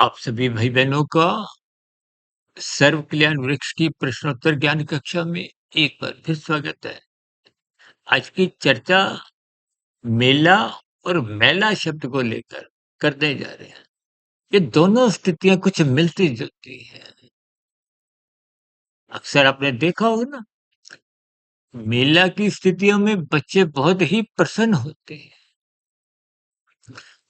आप सभी भाई बहनों का सर्व कल्याण वृक्ष की प्रश्नोत्तर ज्ञान कक्षा में एक बार फिर स्वागत है। आज की चर्चा मेला और मैला शब्द को लेकर करने जा रहे हैं। ये दोनों स्थितियां कुछ मिलती जुलती हैं। अक्सर आपने देखा होगा ना, मेला की स्थितियों में बच्चे बहुत ही प्रसन्न होते हैं।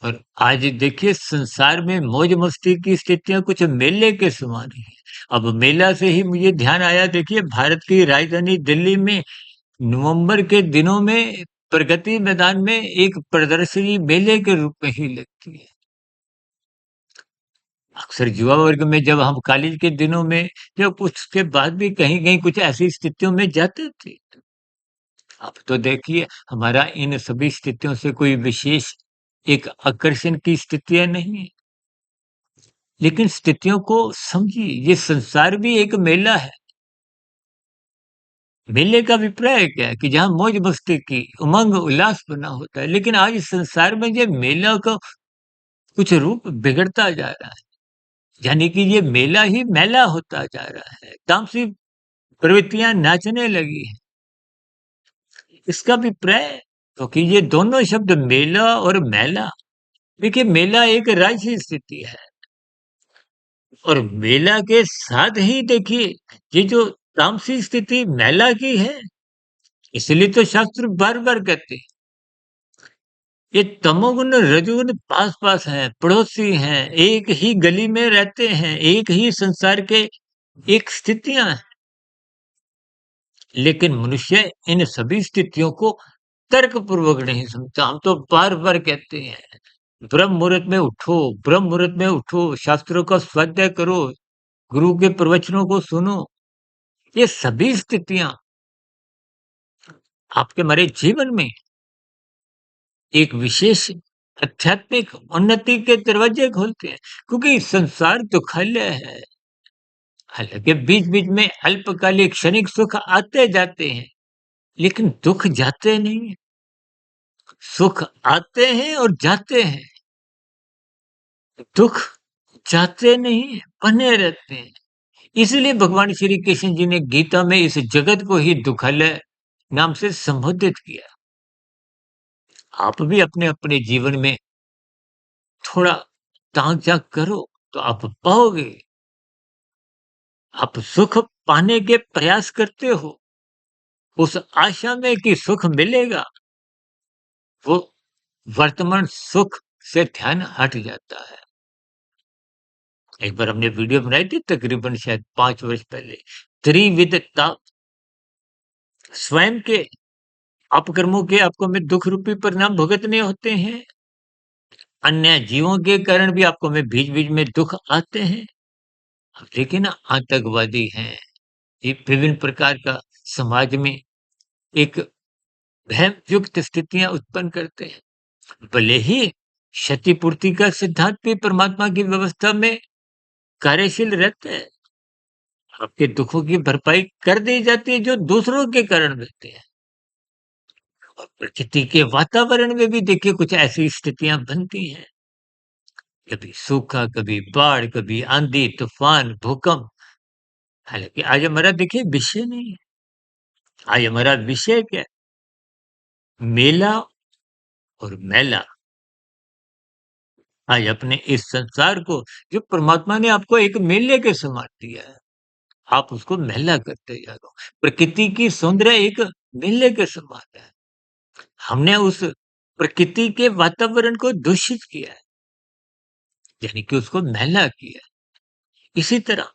और आज देखिए संसार में मौज मस्ती की स्थितियां कुछ मेले के समान ही है। अब मेला से ही मुझे ध्यान आया, देखिए भारत की राजधानी दिल्ली में नवंबर के दिनों में प्रगति मैदान में एक प्रदर्शनी मेले के रूप में ही लगती है। अक्सर युवा वर्ग में जब हम कॉलेज के दिनों में जब कुछ के बाद भी कहीं-कहीं कुछ ऐसी स्थितियों में जाते थे। अब तो देखिए हमारा इन सभी स्थितियों से कोई विशेष एक आकर्षण की स्थितियाँ नहीं है। लेकिन स्थितियों को समझिए, ये संसार भी एक मेला है। मेले का अभिप्राय क्या है कि जहाँ मौज मस्ती की उमंग उल्लास बना होता है, लेकिन आज इस संसार में ये मेला का कुछ रूप बिगड़ता जा रहा है। यानी कि ये मेला ही मैला होता जा रहा है। तामसी प्रवृत्तियां नाचने लगी हैं। इसका अभिप्राय, क्योंकि ये दोनों शब्द मेला और मैला, देखिए मेला एक राज्य स्थिति है और मेला के साथ ही देखिए ये जो तामसी स्थिति मैला की है, इसलिए तो शास्त्र बार बार कहते हैं ये तमोगुण रजोगुण पास पास हैं, पड़ोसी हैं, एक ही गली में रहते हैं, एक ही संसार के एक स्थितियां हैं। लेकिन मनुष्य इन सभी स्थितियों को तर्क पूर्वक नहीं समझता। हम तो बार बार कहते हैं ब्रह्म मुहूर्त में उठो, ब्रह्म मुहूर्त में उठो, शास्त्रों का स्वाध्याय करो, गुरु के प्रवचनों को सुनो। ये सभी स्थितियां आपके हमारे जीवन में एक विशेष आध्यात्मिक उन्नति के दरवाजे खोलते हैं, क्योंकि संसार दुखालय है। हालांकि बीच बीच में अल्पकालिक क्षणिक सुख आते जाते हैं, लेकिन दुख जाते नहीं हैं। सुख आते हैं और जाते हैं, दुख जाते नहीं हैं, बने रहते हैं। इसलिए भगवान श्री कृष्ण जी ने गीता में इस जगत को ही दुखालय नाम से संबोधित किया। आप भी अपने अपने जीवन में थोड़ा ताक झांक करो तो आप पाओगे। आप सुख पाने के प्रयास करते हो उस आशा में कि सुख मिलेगा, वो वर्तमान सुख से ध्यान हट जाता है। एक बार हमने वीडियो बनाई थी तकरीबन शायद 5 वर्ष पहले। त्रिविध ताप, स्वयं के अपकर्मों के आपको में दुख रूपी परिणाम भुगतने होते हैं। अन्य जीवों के कारण भी आपको में बीच-बीच में दुख आते हैं। अब देखिए ना, आतंकवादी हैं, ये विभिन्न प्रकार का समाज में एक भय युक्त स्थितियाँ उत्पन्न करते हैं। भले ही क्षतिपूर्ति का सिद्धांत भी परमात्मा की व्यवस्था में कार्यशील रहता है। आपके दुखों की भरपाई कर दी जाती है जो दूसरों के कारण मिलते हैं। और प्रकृति के वातावरण में भी देखिए कुछ ऐसी स्थितियां बनती हैं, कभी सूखा, कभी बाढ़, कभी आंधी तूफान भूकंप। हालांकि आज हमारा देखिए विषय नहीं है। आज हमारा विषय क्या है? मेला और मैला। आज अपने इस संसार को, जो परमात्मा ने आपको एक मेले के समान दिया है, आप उसको मैला करते जा रहे हो। प्रकृति की सौंदर्य एक मेले के समान है। हमने उस प्रकृति के वातावरण को दूषित किया है, यानी कि उसको मैला किया है। इसी तरह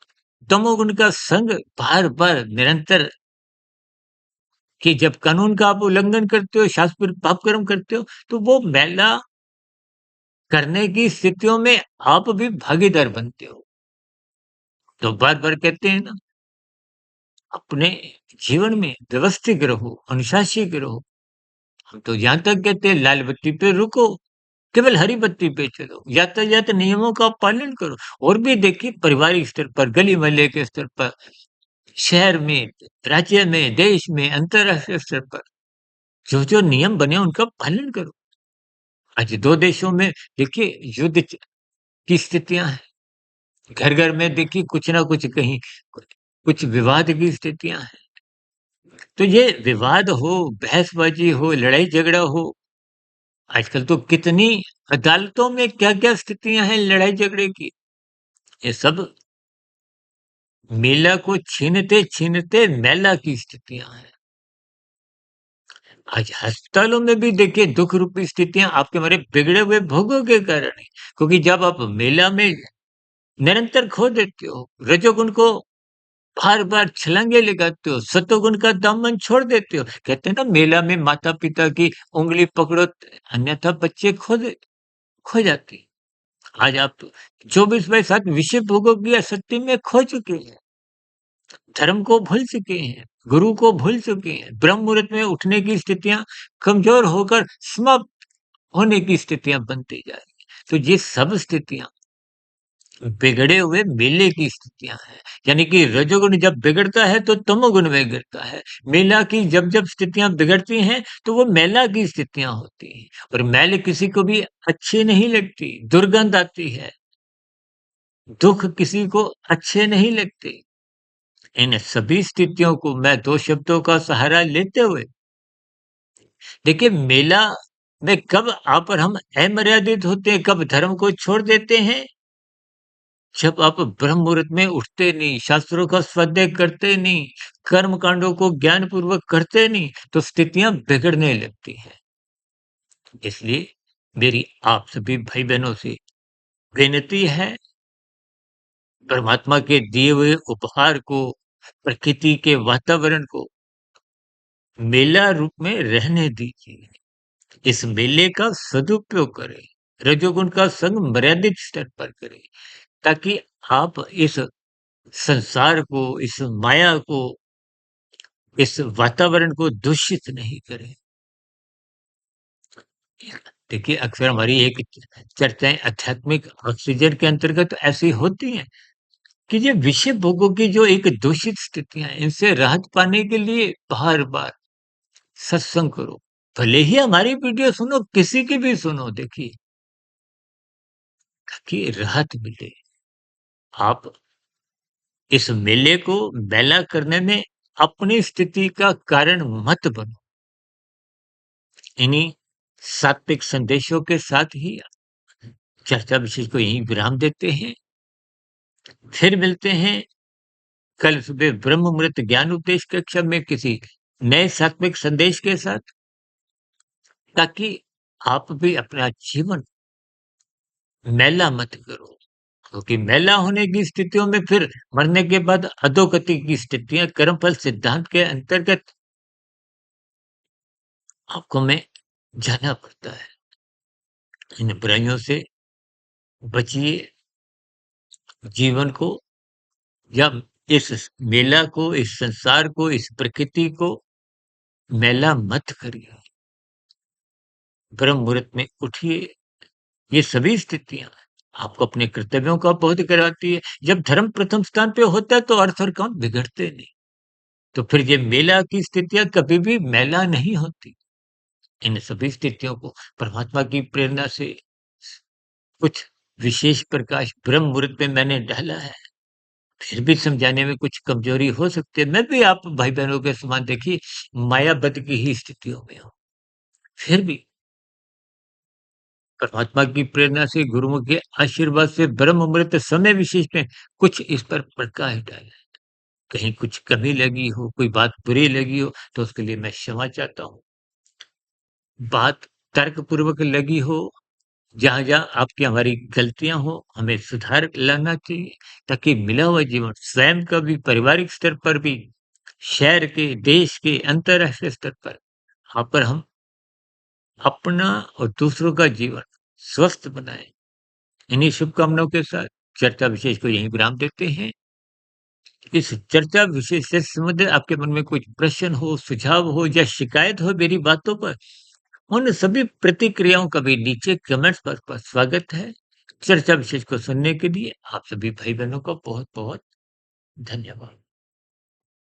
तमोगुण का संग बार-बार निरंतर, कि जब कानून का आप उल्लंघन करते हो, शास्त्र पाप कर्म करते हो, तो वो मैला करने की स्थितियों में आप भी भागीदार बनते हो। तो बार-बार कहते हैं ना, अपने जीवन में व्यवस्थित रहो, अनुशासित रहो। हम तो यहाँ तक कहते हैं लाल बत्ती पे रुको, केवल हरी बत्ती पे चलो, यातायात नियमों का पालन करो। और भी देखिए पारिवारिक स्तर पर, गली मोहल्ले के स्तर पर, शहर में, राज्य में, देश में, अंतर्राष्ट्रीय स्तर पर जो-जो नियम बने उनका पालन करो। आज 2 देशों में देखिए युद्ध की स्थितियां हैं। घर-घर में देखिए कुछ ना कुछ कहीं कुछ विवाद की स्थितियाँ हैं। तो ये विवाद हो, बहसबाजी हो, लड़ाई-झगड़ा हो, आजकल तो कितनी अदालतों में क्या-क्या स्थितियाँ हैं लड़ाई-झगड़े की। ये सब मेला को छीनते-छीनते मैला की स्थितियाँ हैं। आज अस्पतालों में भी देखिए दुःख रूपी स्थितियाँ आपके हमारे बिगड़े हुए भोगों के कारण है। क्योंकि जब आप मेला में निरंतर खो देते हो, रजोगुण को बार-बार छलांगे लगाते हो, सतोगुण का दामन छोड़ देते हो। कहते हैं ना मेला में माता-पिता की उँगली पकड़ो अन्यथा बच्चे खो जाते हैं। आज आप 24/7 विषय भोगों की आसक्ति में खो चुके हैं। धर्म को भूल चुके हैं, गुरु को भूल चुके हैं। ब्रह्म मुहूर्त में उठने की स्थितियाँ कमज़ोर होकर समाप्त होने की स्थितियाँ बनती जा रही हैं। तो ये सब स्थितियाँ बिगड़े हुए मेले की स्थितियाँ हैं। यानी कि रजोगुण जब बिगड़ता है तो तमोगुण में गिरता है। मेला की जब-जब स्थितियाँ बिगड़ती हैं तो वो मेला की स्थितियाँ होती हैं और मैल किसी को भी अच्छी नहीं लगती, दुर्गंध आती है। दुःख किसी को अच्छे नहीं लगते। इन सभी स्थितियों को मैं 2 शब्दों का सहारा लेते हुए देखिए मेला में कब आप और हम अमर्यादित होते हैं, कब धर्म को छोड़ देते हैं, जब आप ब्रह्म मुहूर्त में उठते नहीं, शास्त्रों का स्वाध्याय करते नहीं, कर्म कांडों को ज्ञानपूर्वक करते नहीं, तो स्थितियाँ बिगड़ने लगती हैं। इसलिए मेरी आप सभी भाई-बहनों से विनती है, परमात्मा के दिए हुए उपहार को, प्रकृति के वातावरण को मेला रूप में रहने दीजिए। इस मेले का सदुपयोग करें, रजोगुण का संग मर्यादित स्तर पर करें, ताकि आप इस संसार को, इस माया को, इस वातावरण को दूषित नहीं करें। देखिए, अक्सर हमारी एक चर्चाएँ आध्यात्मिक ऑक्सीजन के अंतर्गत ऐसी होती हैं कि ये विषय भोगों की जो एक दूषित स्थितियाँ हैं, इनसे राहत पाने के लिए बार-बार सत्संग करो। भले ही हमारी वीडियो सुनो, किसी की भी सुनो देखिए, ताकि राहत मिले। आप इस मेले को मैला करने में अपनी स्थिति का कारण मत बनो। इन्हीं सात्विक संदेशों के साथ ही चर्चा विशेष को यहीं विराम देते हैं। फिर मिलते हैं कल सुबह ब्रह्म मुहूर्त ज्ञान उपदेश कक्षा में किसी नए सात्विक संदेश के साथ, ताकि आप भी अपना जीवन मैला मत करो। क्योंकि मैला होने की स्थितियों में फिर मरने के बाद अधोगति की स्थितियाँ कर्मफल सिद्धांत के अंतर्गत आपको में जाना पड़ता है। इन बुराइयों से बचिए, जीवन को या इस मेला को, इस संसार को, इस प्रकृति को मैला मत करिए। ब्रह्म मुहूर्त में उठिए, ये सभी स्थितियाँ आपको अपने कर्तव्यों का बोध कराती है। जब धर्म प्रथम स्थान पे होता है तो अर्थ और काम बिगड़ते नहीं। तो फिर ये मेला की स्थितियाँ कभी भी मैला नहीं होती। इन सभी स्थितियों को परमात्मा की प्रेरणा से कुछ विशेष प्रकाश ब्रह्म मुहूर्त में मैंने डाला है। फिर भी समझाने में कुछ कमजोरी हो सकती है। मैं भी आप भाई-बहनों के समान देखिए मायाबद की ही स्थितियों में हूँ। फिर भी परमात्मा की प्रेरणा से, गुरुओं के आशीर्वाद से ब्रह्म मुहूर्त समय विशेष में कुछ इस पर प्रकाश डाला है। कहीं कुछ कमी लगी हो, कोई बात बुरी लगी हो, तो उसके लिए मैं क्षमा चाहता हूँ। बात तर्कपूर्वक लगी हो, जहाँ-जहाँ आपकी हमारी गलतियाँ हो, हमें सुधार लाना चाहिए, ताकि मिला हुआ जीवन स्वयं का भी, पारिवारिक स्तर पर भी, शहर के, देश के, अंतर्राष्ट्रीय स्तर पर, यहाँ पर हम अपना और दूसरों का जीवन स्वस्थ बनाएँ। इन्हीं शुभकामनाओं के साथ चर्चा विशेष को यहीं विराम देते हैं। इस चर्चा विशेष से संबंधित आपके मन में कुछ प्रश्न हो, सुझाव हो या शिकायत हो मेरी बातों पर, उन सभी प्रतिक्रियाओं का भी नीचे कमेंट्स बॉक्स पर स्वागत है। चर्चा विशेष को सुनने के लिए आप सभी भाई-बहनों का बहुत-बहुत धन्यवाद।